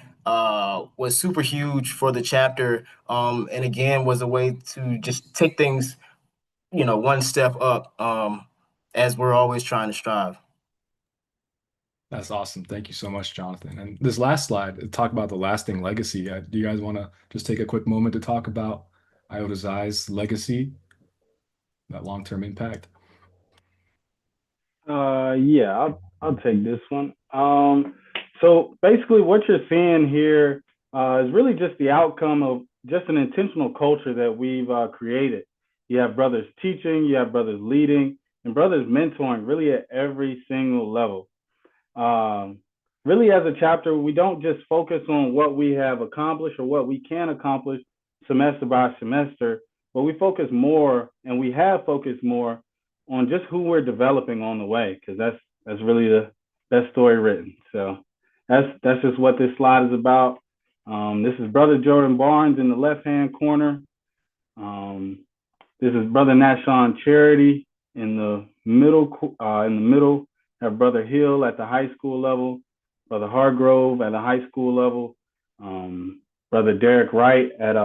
was super huge for the chapter, and again was a way to just take things one step up, as we're always trying to strive. That's awesome. Thank you so much, Jonathan. And this last slide, talk about the lasting legacy. Do you guys want to just take a quick moment to talk about Iota's Eyes legacy, that long-term impact? Yeah, I'll take this one. So basically, what you're seeing here is really just the outcome of just an intentional culture that we've created. You have brothers teaching, you have brothers leading, and brothers mentoring really at every single level. Um, Really, as a chapter, we don't just focus on what we have accomplished or what we can accomplish semester by semester, but we focus more and we have focused more on just who we're developing on the way, because that's really the best story written. So that's just what this slide is about. This is Brother Jordan Barnes in the left-hand corner. Um, this is Brother LaShaun Charity in the middle. Have Brother Hill at the high school level, Brother Hargrove at the high school level, Brother Derek Wright at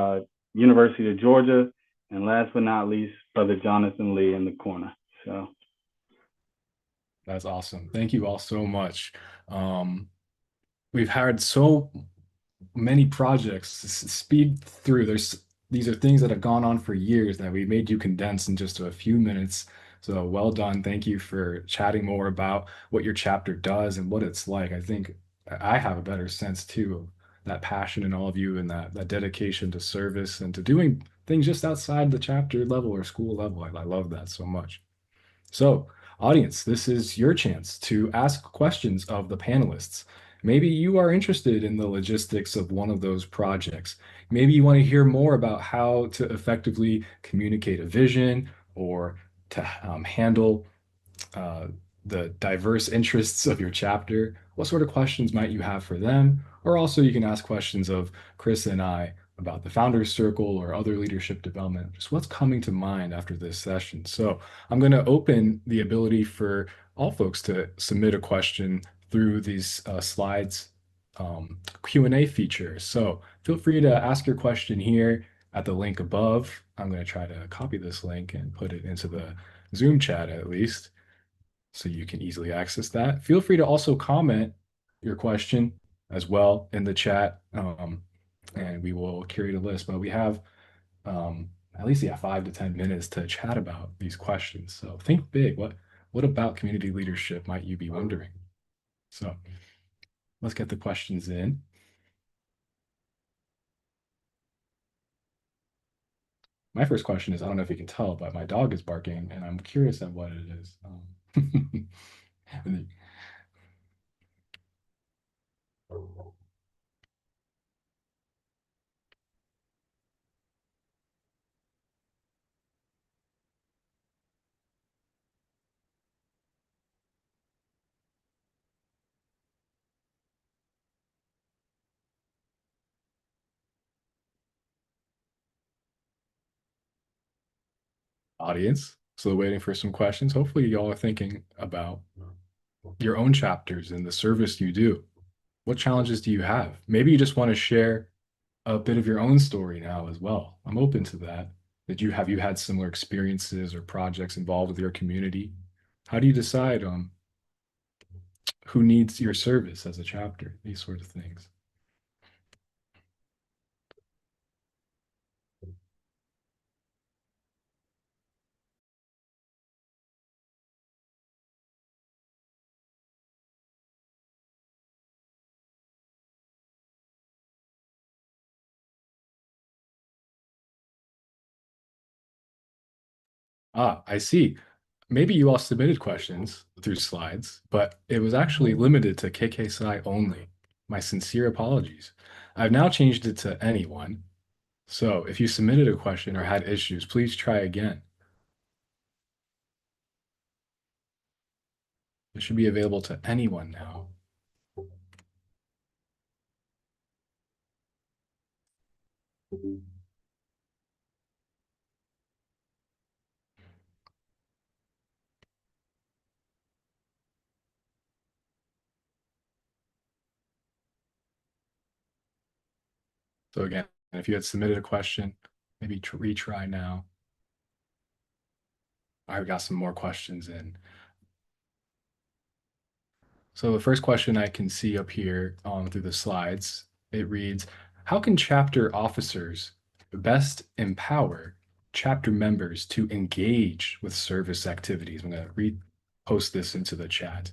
University of Georgia, and last but not least, Brother Jonathan Lee in the corner. So That's awesome. Thank you all so much. Um, we've had so many projects speed through. These are things that have gone on for years that we made you condense in just a few minutes. So well done. Thank you for chatting more about what your chapter does and what it's like. I think I have a better sense too of that passion in all of you and that dedication to service and to doing things just outside the chapter level or school level. I love that so much. So, audience, this is your chance to ask questions of the panelists. Maybe you are interested in the logistics of one of those projects. Maybe you want to hear more about how to effectively communicate a vision or to handle uh, the diverse interests of your chapter. What sort of questions might you have for them? Or also, you can ask questions of Chris and I about the Founders Circle or other leadership development, just what's coming to mind after this session. So, I'm going to open the ability for all folks to submit a question through these slides Q&A feature. So, feel free to ask your question here at the link above. I'm going to try to copy this link and put it into the Zoom chat at least so you can easily access that. Feel free to also comment your question as well in the chat. and we will curate a list. But we have at least 5 to 10 minutes to chat about these questions. So think big. What about community leadership might you be wondering? So let's get the questions in. My first question is, I don't know if you can tell, but my dog is barking, and I'm curious at what it is. Audience, so waiting for some questions. Hopefully, y'all are thinking about your own chapters and the service you do. What challenges do you have? Maybe you just want to share a bit of your own story now as well. I'm open to that. Have you had similar experiences or projects involved with your community? How do you decide who needs your service as a chapter? These sort of things. Ah, I see. Maybe you all submitted questions through slides, but it was actually limited to KK Psi only. My sincere apologies. I've now changed it to anyone. So if you submitted a question or had issues, please try again. It should be available to anyone now. So again, if you had submitted a question, maybe retry now. I've got some more questions in. So the first question I can see up here through the slides, it reads, how can chapter officers best empower chapter members to engage with service activities? I'm going to repost this into the chat.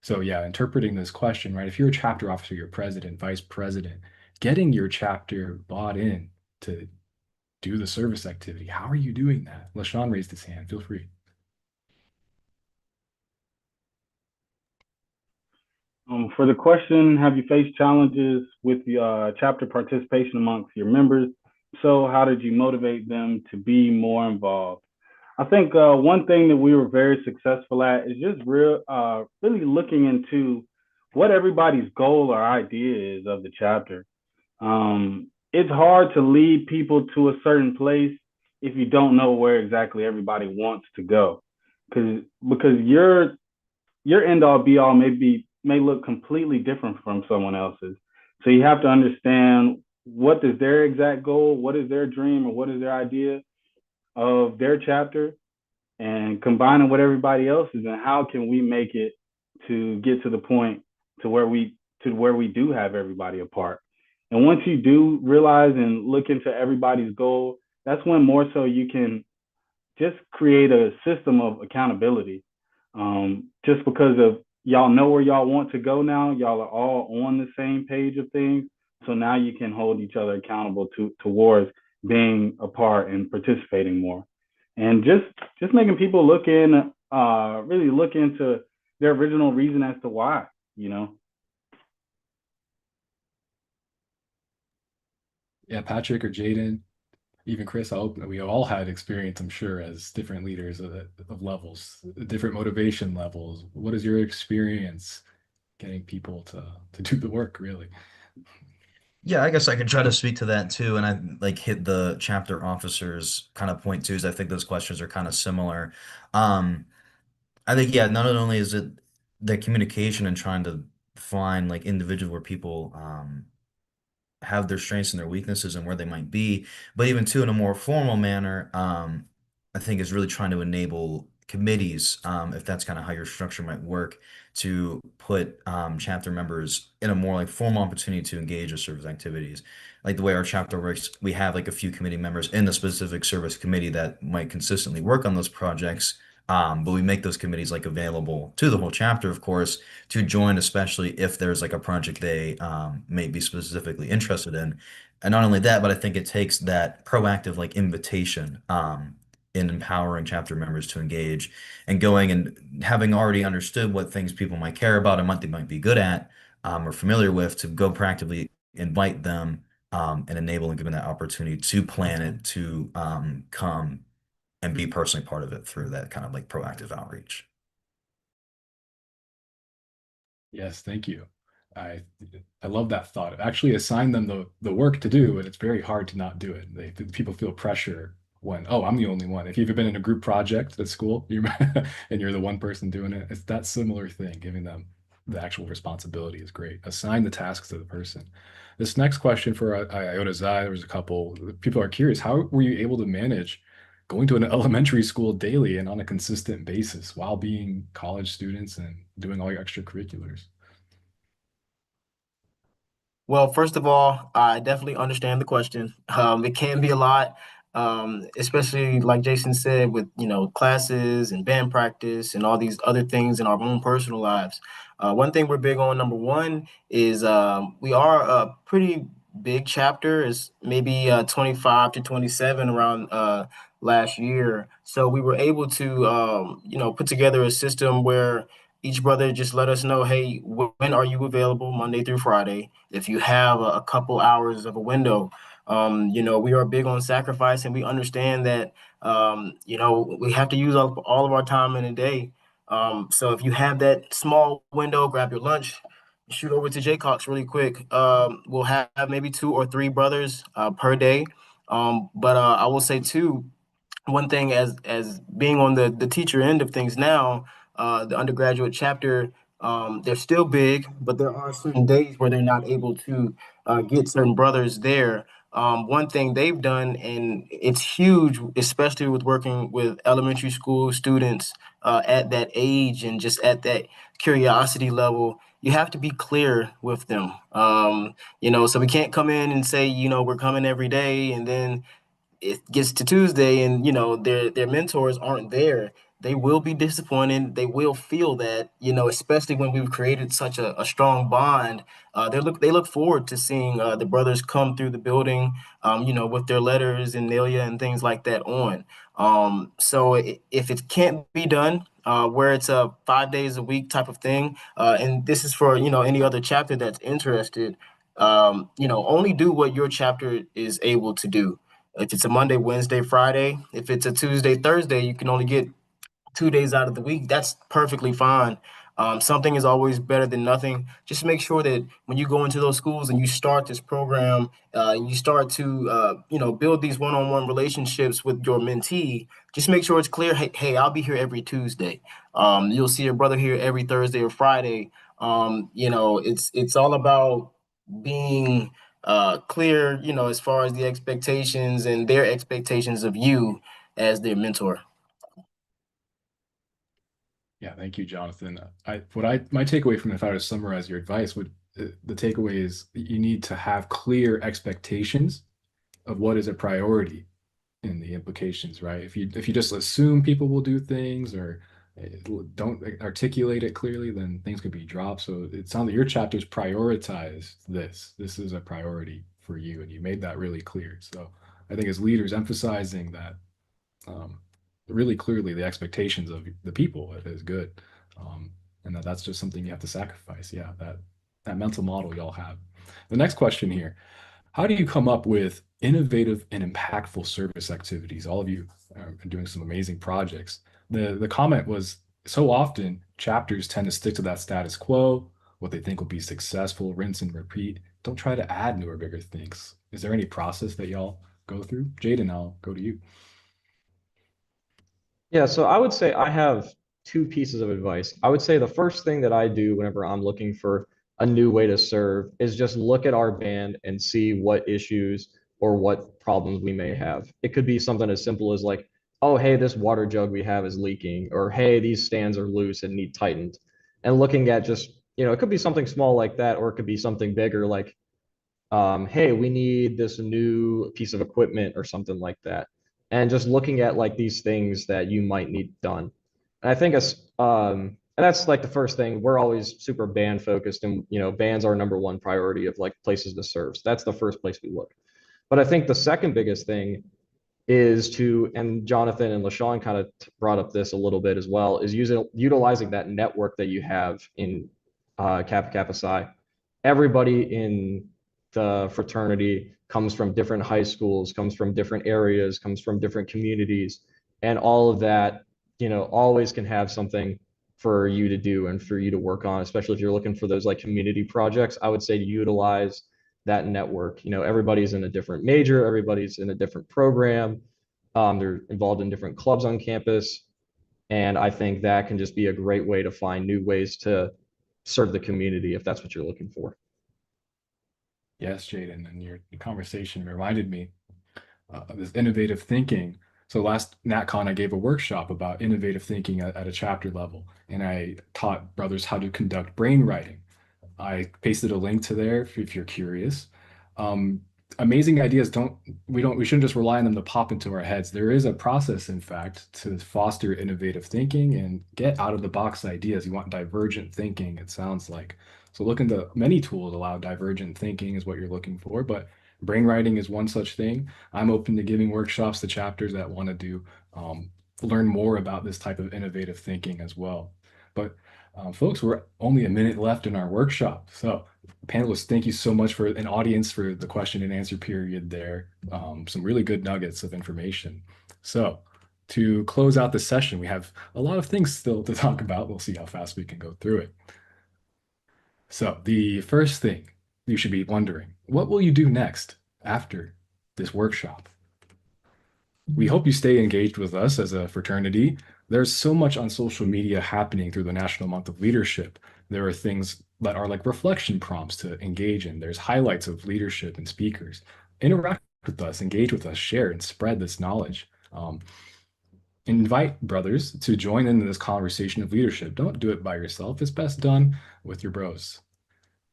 So yeah, interpreting this question, right? If you're a chapter officer, you're president, vice president, getting your chapter bought in to do the service activity, how are you doing that? LaShaun raised his hand. Feel free. For the question, have you faced challenges with the chapter participation amongst your members? So how did you motivate them to be more involved? I think one thing that we were very successful at is just really looking into what everybody's goal or idea is of the chapter. It's hard to lead people to a certain place if you don't know where exactly everybody wants to go, because your end all be all may look completely different from someone else's. So you have to understand what is their exact goal, what is their dream, or what is their idea of their chapter, and combining with everybody else's, and how can we make it to get to the point to where we do have everybody apart. And once you do realize and look into everybody's goal, that's when more so you can just create a system of accountability. Just because of y'all know where y'all want to go now, y'all are all on the same page of things. So now you can hold each other accountable towards being a part and participating more, and just making people really look into their original reason as to why, you know. Yeah, Patrick or Jadon, even Chris, I hope we all had experience, I'm sure, as different leaders of levels, different motivation levels. What is your experience getting people to do the work, really? Yeah, I guess I could try to speak to that too, and I like hit the chapter officers kind of point too, is I think those questions are kind of similar. Um, I think yeah, not only is it the communication and trying to find like individual where people have their strengths and their weaknesses and where they might be, but even too in a more formal manner, I think is really trying to enable committees, if that's kind of how your structure might work, to put chapter members in a more like formal opportunity to engage with service activities. Like the way our chapter works, we have like a few committee members in the specific service committee that might consistently work on those projects. But we make those committees like available to the whole chapter, of course, to join, especially if there's like a project they may be specifically interested in. And not only that, but I think it takes that proactive like invitation in empowering chapter members to engage and going and having already understood what things people might care about and what they might be good at or familiar with, to go proactively invite them and enable and give them that opportunity to plan it, to come and be personally part of it through that kind of like proactive outreach. Yes, thank you. I I love that thought. Actually assign them the work to do, and it's very hard to not do it. People feel pressure when, oh, I'm the only one. If you've ever been in a group project at school, and you're the one person doing it, it's that similar thing. Giving them the actual responsibility is great. Assign the tasks to the person. This next question for Iota Zai, there was a couple. People are curious, how were you able to manage going to an elementary school daily and on a consistent basis while being college students and doing all your extracurriculars? Well, first of all, I definitely understand the question. It can be a lot, especially like Jason said, with classes and band practice and all these other things in our own personal lives. One thing we're big on, number one, is we are a pretty big chapter, is maybe 25 to 27 around last year. So we were able to put together a system where each brother just let us know, hey, when are you available Monday through Friday? If you have a couple hours of a window, we are big on sacrifice, and we understand that, we have to use all of our time in a day. So if you have that small window, grab your lunch, shoot over to Jaycox really quick. We'll have maybe two or three brothers per day. But I will say too, one thing, as being on the teacher end of things now, the undergraduate chapter, they're still big, but there are certain days where they're not able to get certain brothers there. One thing they've done, and it's huge, especially with working with elementary school students at that age and just at that curiosity level, you have to be clear with them. So we can't come in and say, we're coming every day, and then it gets to Tuesday and their mentors aren't there. They will be disappointed. They will feel that, especially when we've created such a strong bond. They look forward to seeing the brothers come through the building, with their letters and Nelia and things like that on. So if it can't be done, where it's a 5 days a week type of thing, and this is for any other chapter that's interested, only do what your chapter is able to do. If it's a Monday, Wednesday, Friday, if it's a Tuesday, Thursday, you can only get 2 days out of the week. That's perfectly fine. Something is always better than nothing. Just make sure that when you go into those schools and you start this program, you start to build these one-on-one relationships with your mentee. Just make sure it's clear. Hey, I'll be here every Tuesday. You'll see your brother here every Thursday or Friday. It's all about being clear, as far as the expectations and their expectations of you as their mentor. Yeah, thank you, Jonathan. My takeaway from it, if I were to summarize your advice, would the takeaway is you need to have clear expectations of what is a priority in the implications, right? If you just assume people will do things or don't articulate it clearly, then things could be dropped. So it sounds like your chapters prioritize this. This is a priority for you, and you made that really clear. So I think as leaders, emphasizing that um, really clearly the expectations of the people is good, and that's just something you have to sacrifice. Yeah, that mental model y'all have. The next question here: how do you come up with innovative and impactful service activities? All of you are doing some amazing projects. The comment was, so often chapters tend to stick to that status quo, what they think will be successful, rinse and repeat. Don't try to add newer, bigger things. Is there any process that y'all go through? Jadon, I'll go to you. Yeah, so I would say I have two pieces of advice. I would say the first thing that I do whenever I'm looking for a new way to serve is just look at our band and see what issues or what problems we may have. It could be something as simple as like oh, hey, this water jug we have is leaking, or hey, these stands are loose and need tightened. And looking at just, it could be something small like that, or it could be something bigger like, hey, we need this new piece of equipment or something like that. And just looking at like these things that you might need done. And I think and that's like the first thing. We're always super band focused, and bands are number one priority of like places to serve. So that's the first place we look. But I think the second biggest thing is to, and Jonathan and LaShaun kind of brought up this a little bit as well, is utilizing that network that you have in Kappa Kappa Psi. Everybody in the fraternity comes from different high schools, comes from different areas, comes from different communities, and all of that, always can have something for you to do and for you to work on, especially if you're looking for those like community projects. I would say to utilize that network. Everybody's in a different major, everybody's in a different program. They're involved in different clubs on campus. And I think that can just be a great way to find new ways to serve the community if that's what you're looking for. Yes, Jadon, and your conversation reminded me of this innovative thinking. So last NatCon, I gave a workshop about innovative thinking at a chapter level, and I taught brothers how to conduct brainwriting. I pasted a link to there if you're curious. Um, Amazing ideas we shouldn't just rely on them to pop into our heads. There is a process, in fact, to foster innovative thinking and get out of the box ideas. You want divergent thinking, it sounds like. So look into many tools allow divergent thinking is what you're looking for, but brainwriting is one such thing. I'm open to giving workshops to chapters that want to do learn more about this type of innovative thinking as well. But folks, we're only a minute left in our workshop. So, panelists, thank you so much for an audience for the question and answer period there. Some really good nuggets of information. So, to close out the session, we have a lot of things still to talk about. We'll see how fast we can go through it. So, the first thing you should be wondering, what will you do next after this workshop? We hope you stay engaged with us as a fraternity. There's so much on social media happening through the National Month of Leadership. There are things that are like reflection prompts to engage in. There's highlights of leadership and speakers. Interact with us, engage with us, share, and spread this knowledge. Invite brothers to join in this conversation of leadership. Don't do it by yourself. It's best done with your bros.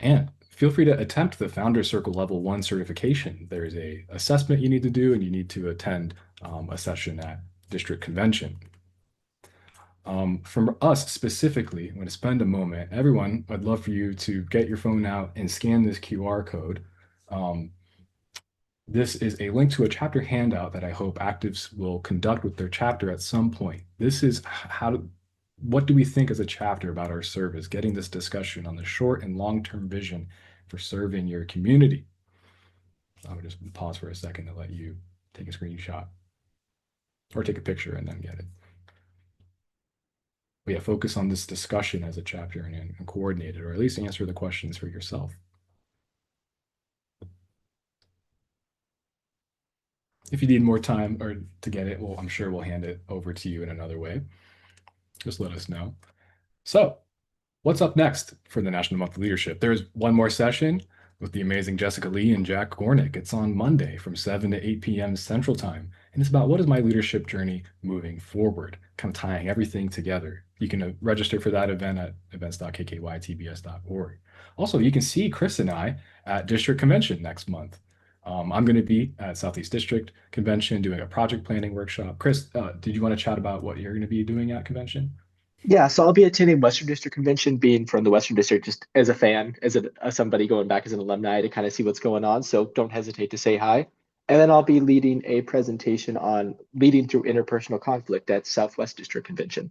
And feel free to attempt the Founder Circle Level 1 certification. There is a assessment you need to do, and you need to attend a session at district convention. From us specifically, I'm going to spend a moment. Everyone, I'd love for you to get your phone out and scan this QR code. This is a link to a chapter handout that I hope actives will conduct with their chapter at some point. This is what do we think as a chapter about our service, getting this discussion on the short and long-term vision for serving your community. I'll just pause for a second to let you take a screenshot or take a picture and then get it. But yeah, focus on this discussion as a chapter and coordinate it, or at least answer the questions for yourself. If you need more time or to get it, well, I'm sure we'll hand it over to you in another way. Just let us know. So, what's up next for the National Month of Leadership? There's one more session with the amazing Jessica Lee and Jack Gornick. It's on Monday from 7 to 8 p.m. Central Time. And it's about what is my leadership journey moving forward, kind of tying everything together. You can register for that event at events.kkytbs.org. Also, you can see Chris and I at District Convention next month. I'm going to be at Southeast District Convention doing a project planning workshop. Chris, did you want to chat about what you're going to be doing at convention? Yeah, so I'll be attending Western District Convention, being from the Western District, just as a fan, as somebody going back as an alumni to kind of see what's going on. So don't hesitate to say hi. And then I'll be leading a presentation on leading through interpersonal conflict at Southwest District Convention.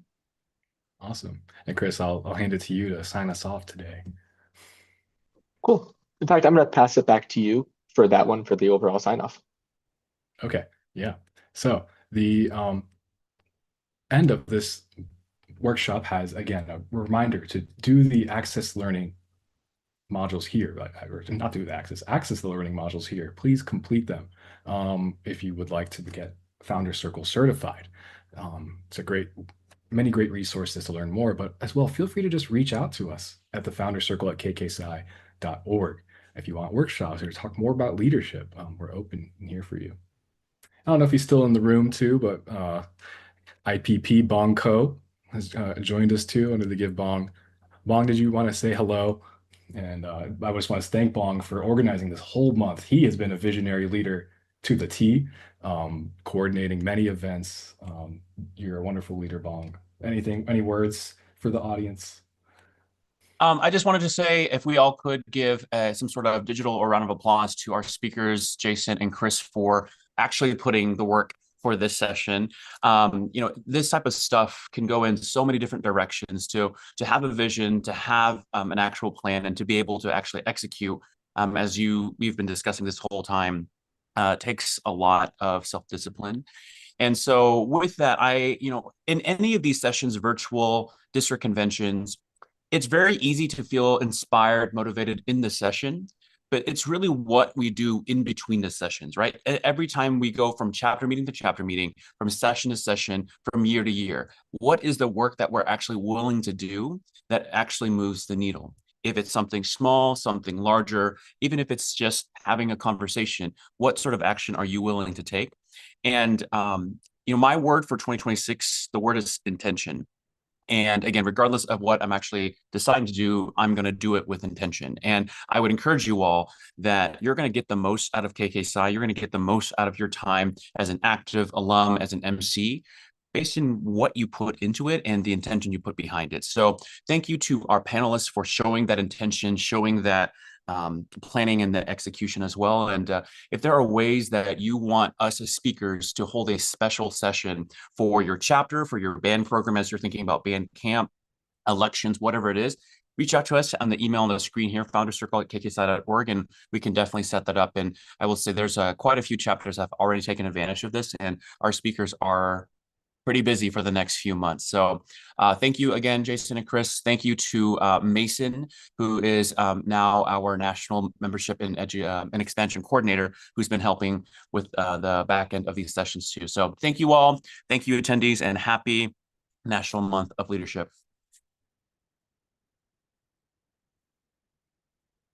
Awesome. And Chris, I'll hand it to you to sign us off today. Cool. In fact, I'm going to pass it back to you for that one for the overall sign off. Okay. Yeah. So the end of this workshop has, again, a reminder to do the Access Learning modules here, or not do the access the learning modules here. Please complete them if you would like to get Founder Circle certified. It's many great resources to learn more, but as well, feel free to just reach out to us at the Founder Circle at kksci.org if you want workshops or talk more about leadership. We're open here for you. I don't know if he's still in the room too, but IPP Bong Ko has joined us too. I wanted to give Bong. Bong, did you want to say hello? And I just want to thank Bong for organizing this whole month. He has been a visionary leader to the T, coordinating many events. You're a wonderful leader, Bong. Any words for the audience? I just wanted to say if we all could give some sort of digital or round of applause to our speakers, Jason and Chris, for actually putting the work for this session. This type of stuff can go in so many different directions to have a vision, to have an actual plan, and to be able to actually execute, as we've been discussing this whole time, takes a lot of self-discipline. And so with that, in any of these sessions, virtual district conventions, it's very easy to feel inspired, motivated in the session, but it's really what we do in between the sessions, right? Every time we go from chapter meeting to chapter meeting, from session to session, from year to year, what is the work that we're actually willing to do that actually moves the needle? If it's something small, something larger, even if it's just having a conversation, what sort of action are you willing to take? And, my word for 2026, the word is intention. And again, regardless of what I'm actually deciding to do, I'm going to do it with intention. And I would encourage you all that you're going to get the most out of KK You're going to get the most out of your time as an active alum, as an MC, based on what you put into it and the intention you put behind it. So thank you to our panelists for showing that intention, showing that planning and the execution as well. And if there are ways that you want us as speakers to hold a special session for your chapter, for your band program, as you're thinking about band camp, elections, whatever it is, reach out to us on the email on the screen here, foundercircle@kksci.org, and we can definitely set that up. And I will say there's quite a few chapters that have already taken advantage of this, and our speakers are pretty busy for the next few months. So thank you again, Jason and Chris. Thank you to Mason, who is now our national membership and expansion coordinator, who's been helping with the back end of these sessions too. So thank you all. Thank you, attendees, and happy National Month of Leadership.